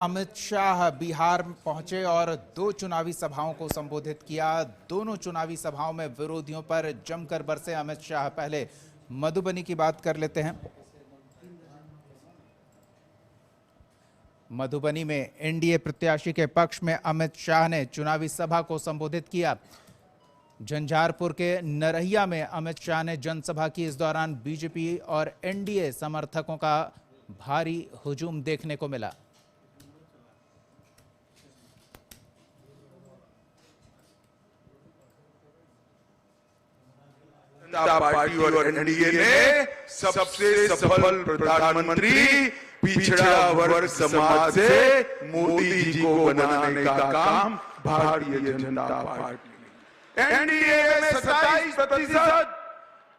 अमित शाह बिहार पहुंचे और दो चुनावी सभाओं को संबोधित किया। दोनों चुनावी सभाओं में विरोधियों पर जमकर बरसे अमित शाह। पहले मधुबनी की बात कर लेते हैं। मधुबनी में एनडीए प्रत्याशी के पक्ष में अमित शाह ने चुनावी सभा को संबोधित किया। झंझारपुर के नरहिया में अमित शाह ने जनसभा की। इस दौरान बीजेपी और एनडीए समर्थकों का भारी हुजूम देखने को मिला। जनता पार्टी और एनडीए ने सबसे सफल प्रधानमंत्री पिछड़ा वर्ग समाज से मोदी जी को बनाने का काम भारतीय जनता पार्टी ने। एनडीए में 27%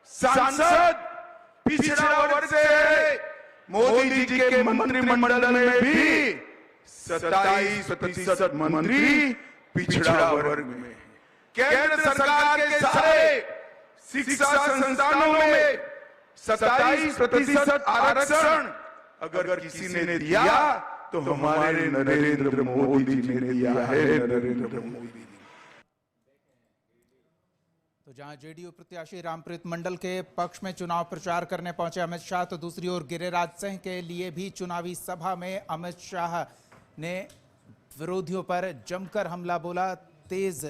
सांसद पिछड़ा वर्ग से, मोदी जी के मंत्रिमंडल में भी 27% मंत्री पिछड़ा वर्ग में। केंद्र सरकार के सारे शिक्षा संस्थानों में 27% आरक्षण अगर किसी ने दिया तो हमारे नरेंद्र मोदी जी ने दिया है। नरेंद्र मोदी जी। तो जहां जेडीयू प्रत्याशी रामप्रीत मंडल के पक्ष में चुनाव प्रचार करने पहुंचे अमित शाह, तो दूसरी ओर गिरिराज सिंह के लिए भी चुनावी सभा में अमित शाह ने विरोधियों पर जमकर हमला बोला। तेज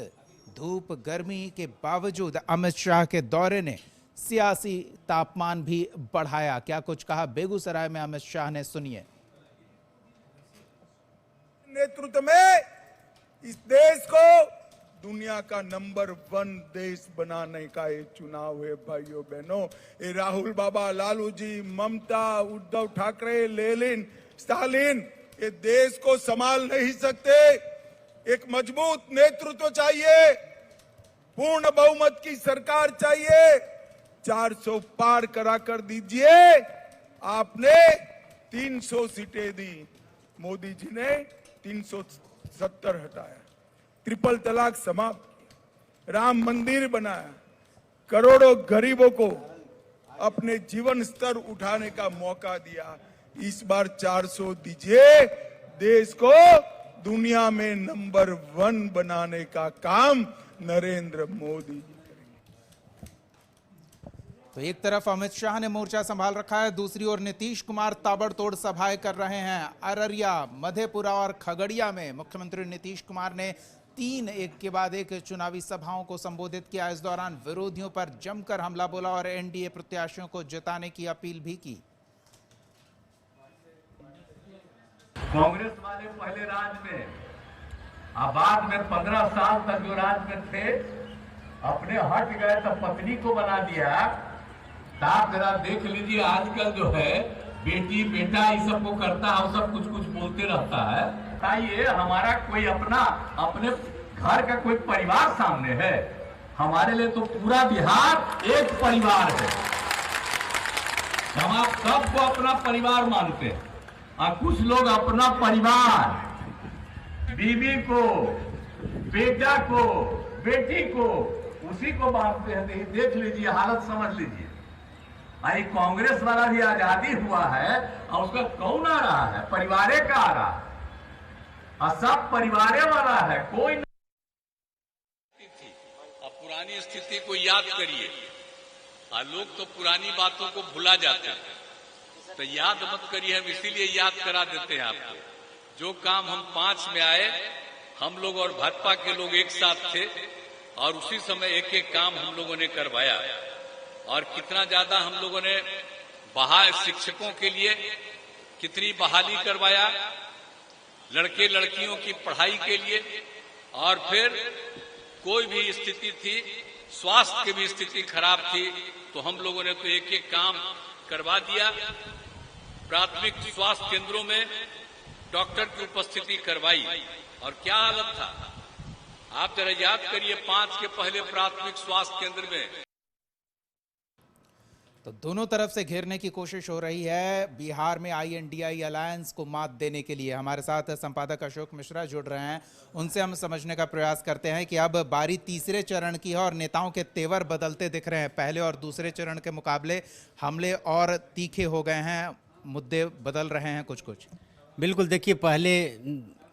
धूप गर्मी के बावजूद अमित शाह के दौरे ने सियासी तापमान भी बढ़ाया। क्या कुछ कहा बेगूसराय में अमित शाह ने, सुनिए। नेतृत्व में इस देश को दुनिया का नंबर 1 देश बनाने का ये चुनाव है भाइयों बहनों। ये राहुल बाबा, लालू जी, ममता, उद्धव ठाकरे, लेनिन, स्टालिन ये देश को संभाल नहीं सकते। एक मजबूत नेतृत्व चाहिए, पूर्ण बहुमत की सरकार चाहिए। 400 पार करा कर दीजिए। आपने 300 सीटें दी, मोदी जी ने 370 हटाया। ट्रिपल तलाक समाप्त किया, राम मंदिर बनाया, करोड़ों गरीबों को अपने जीवन स्तर उठाने का मौका दिया। इस बार 400 दीजिए, देश को दुनिया में नंबर 1 बनाने का काम नरेंद्र मोदी जी करेंगे। तो एक तरफ अमित शाह ने मोर्चा संभाल रखा है, दूसरी ओर नीतीश कुमार ताबड़तोड़ सभाएं कर रहे हैं। अररिया, मधेपुरा और खगड़िया में मुख्यमंत्री नीतीश कुमार ने 3 एक के बाद एक चुनावी सभाओं को संबोधित किया। इस दौरान विरोधियों पर जमकर हमला बोला और एनडीए प्रत्याशियों को जिताने की अपील भी की। कांग्रेस वाले पहले राज में, बाद में 15 साल तक जो राज में थे, अपने हट गए तो पत्नी को बना दिया। आप जरा देख लीजिए, आजकल जो है बेटी बेटा ये सब को करता है, सब कुछ कुछ बोलते रहता है। बताइए, हमारा कोई अपने घर का कोई परिवार सामने है? हमारे लिए तो पूरा बिहार एक परिवार है। हम आप सबको अपना परिवार मानते हैं। और कुछ लोग अपना परिवार, बीवी को, बेटा को, बेटी को, उसी को मानते हैं। देख लीजिए, हालत समझ लीजिए। अरे कांग्रेस वाला भी आजादी हुआ है और उसका कौन आ रहा है? परिवारे का आ रहा है और सब परिवारे वाला है। कोई अब पुरानी स्थिति को याद करिए। लोग तो पुरानी बातों को भुला जाते हैं, तो याद मत करिए, हम इसीलिए याद करा देते हैं आपको। जो काम हम 5 में आए, हम लोग और भाजपा के लोग एक साथ थे और उसी समय एक एक काम हम लोगों ने करवाया। और कितना ज्यादा हम लोगों ने शिक्षकों के लिए कितनी बहाली करवाया, लड़के लड़कियों की पढ़ाई के लिए। और फिर कोई भी स्थिति थी, स्वास्थ्य की भी स्थिति खराब थी, तो हम लोगों ने तो एक एक काम करवा दिया। प्राथमिक स्वास्थ्य केंद्रों में डॉक्टर की उपस्थिति करवाई। और क्या हालत था, आप जरा याद करिए। 5 के पहले प्राथमिक स्वास्थ्य केंद्र में तो दोनों तरफ से घेरने की कोशिश हो रही है बिहार में INDI अलायंस को मात देने के लिए। हमारे साथ संपादक अशोक मिश्रा जुड़ रहे हैं, उनसे हम समझने का प्रयास करते हैं कि अब बारी तीसरे चरण की है और नेताओं के तेवर बदलते दिख रहे हैं। पहले और दूसरे चरण के मुकाबले हमले और तीखे हो गए हैं, मुद्दे बदल रहे हैं कुछ कुछ। बिल्कुल, देखिए पहले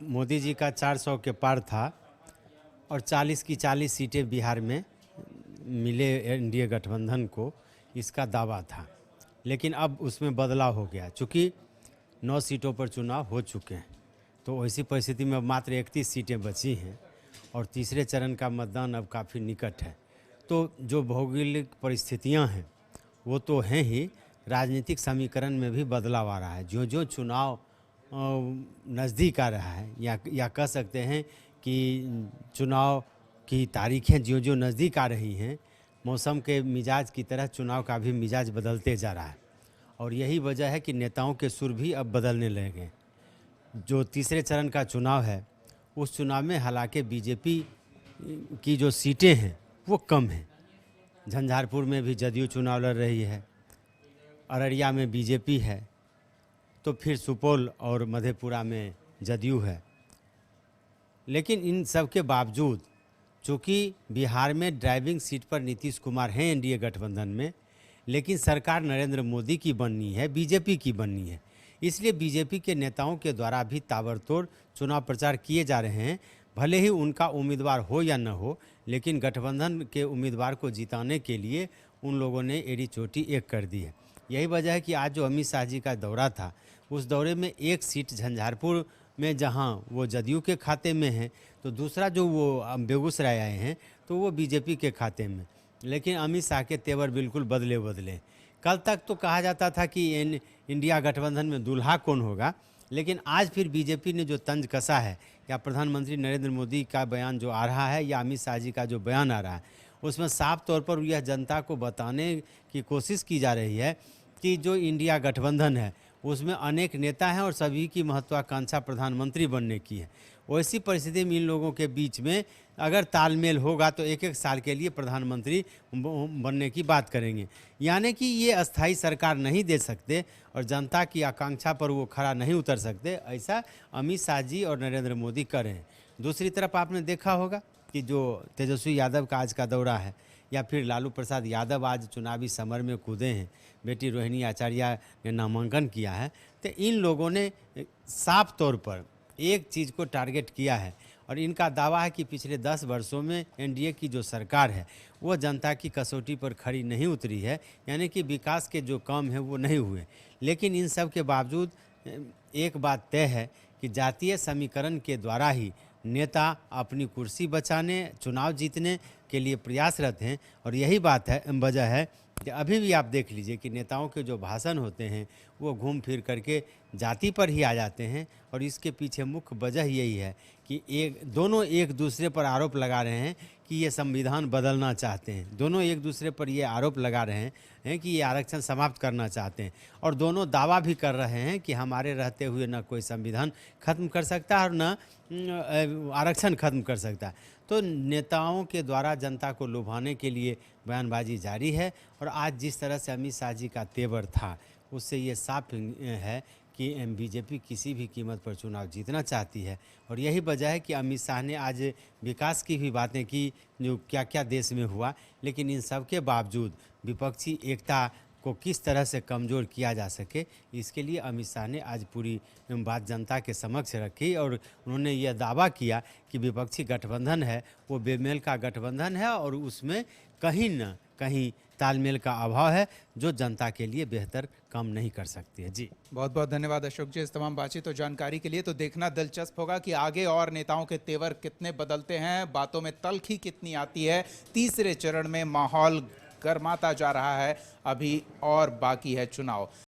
मोदी जी का 400 के पार था और 40 की 40 सीटें बिहार में मिले एनडीए गठबंधन को, इसका दावा था। लेकिन अब उसमें बदलाव हो गया, चूँकि 9 सीटों पर चुनाव हो चुके हैं, तो ऐसी परिस्थिति में अब मात्र 31 सीटें बची हैं और तीसरे चरण का मतदान अब काफ़ी निकट है। तो जो भौगोलिक परिस्थितियां हैं वो तो हैं ही, राजनीतिक समीकरण में भी बदलाव आ रहा है। जो जो चुनाव नज़दीक आ रहा है या कह सकते हैं कि चुनाव की तारीखें जो जो नज़दीक आ रही हैं, मौसम के मिजाज की तरह चुनाव का भी मिजाज बदलते जा रहा है और यही वजह है कि नेताओं के सुर भी अब बदलने लगे। जो तीसरे चरण का चुनाव है उस चुनाव में हालांकि बीजेपी की जो सीटें हैं वो कम हैं। झंझारपुर में भी जदयू चुनाव लड़ रही है, अररिया में बीजेपी है, तो फिर सुपौल और मधेपुरा में जदयू है। लेकिन इन सब के बावजूद चूँकि बिहार में ड्राइविंग सीट पर नीतीश कुमार हैं एनडीए गठबंधन में, लेकिन सरकार नरेंद्र मोदी की बननी है, बीजेपी की बननी है। इसलिए बीजेपी के नेताओं के द्वारा भी ताबड़तोड़ चुनाव प्रचार किए जा रहे हैं। भले ही उनका उम्मीदवार हो या न हो, लेकिन गठबंधन के उम्मीदवार को जिताने के लिए उन लोगों ने एड़ी चोटी एक कर दी है। यही वजह है कि आज जो अमित शाह जी का दौरा था, उस दौरे में एक सीट झंझारपुर में जहां वो जदयू के खाते में है, तो दूसरा जो वो बेगूसराय आए हैं तो वो बीजेपी के खाते में। लेकिन अमित शाह के तेवर बिल्कुल बदले। कल तक तो कहा जाता था कि इंडिया गठबंधन में दूल्हा कौन होगा, लेकिन आज फिर बीजेपी ने जो तंज कसा है, या प्रधानमंत्री नरेंद्र मोदी का बयान जो आ रहा है या अमित शाह जी का जो बयान आ रहा है, उसमें साफ तौर पर यह जनता को बताने की कोशिश की जा रही है कि जो इंडिया गठबंधन है उसमें अनेक नेता हैं और सभी की महत्वाकांक्षा प्रधानमंत्री बनने की है। वैसी परिस्थिति में इन लोगों के बीच में अगर तालमेल होगा तो एक साल के लिए प्रधानमंत्री बनने की बात करेंगे। यानी कि ये अस्थाई सरकार नहीं दे सकते और जनता की आकांक्षा पर वो खरा नहीं उतर सकते, ऐसा अमित शाह जी और नरेंद्र मोदी कर रहे हैं। दूसरी तरफ आपने देखा होगा कि जो तेजस्वी यादव का आज का दौरा है, या फिर लालू प्रसाद यादव आज चुनावी समर में कूदे हैं, बेटी रोहिणी आचार्य ने नामांकन किया है, तो इन लोगों ने साफ तौर पर एक चीज़ को टारगेट किया है और इनका दावा है कि पिछले 10 वर्षों में एनडीए की जो सरकार है वो जनता की कसौटी पर खड़ी नहीं उतरी है, यानी कि विकास के जो काम हैं वो नहीं हुए। लेकिन इन सब के बावजूद एक बात तय है कि जातीय समीकरण के द्वारा ही नेता अपनी कुर्सी बचाने, चुनाव जीतने के लिए प्रयासरत हैं और यही बात है, वजह है कि अभी भी आप देख लीजिए कि नेताओं के जो भाषण होते हैं वो घूम फिर करके जाति पर ही आ जाते हैं और इसके पीछे मुख्य वजह यही है कि दोनों एक दूसरे पर आरोप लगा रहे हैं कि ये संविधान बदलना चाहते हैं। दोनों एक दूसरे पर ये आरोप लगा रहे हैं कि ये आरक्षण समाप्त करना चाहते हैं और दोनों दावा भी कर रहे हैं कि हमारे रहते हुए न कोई संविधान खत्म कर सकता और न आरक्षण खत्म कर सकता। तो नेताओं के द्वारा जनता को लुभाने के लिए बयानबाजी जारी है और आज जिस तरह से अमित शाह जी का तेवर था उससे ये साफ है कि बीजेपी किसी भी कीमत पर चुनाव जीतना चाहती है और यही वजह है कि अमित शाह ने आज विकास की भी बातें की, जो क्या क्या देश में हुआ, लेकिन इन सब के बावजूद विपक्षी एकता को किस तरह से कमज़ोर किया जा सके, इसके लिए अमित शाह ने आज पूरी बात जनता के समक्ष रखी और उन्होंने यह दावा किया कि विपक्षी गठबंधन है वो बेमेल का गठबंधन है और उसमें कहीं न कहीं तालमेल का अभाव है जो जनता के लिए बेहतर काम नहीं कर सकती है। जी बहुत बहुत धन्यवाद अशोक जी इस तमाम बातचीत और जानकारी के लिए। तो देखना दिलचस्प होगा कि आगे और नेताओं के तेवर कितने बदलते हैं, बातों में तल्खी कितनी आती है। तीसरे चरण में माहौल गर्माता जा रहा है, अभी और बाकी है चुनाव।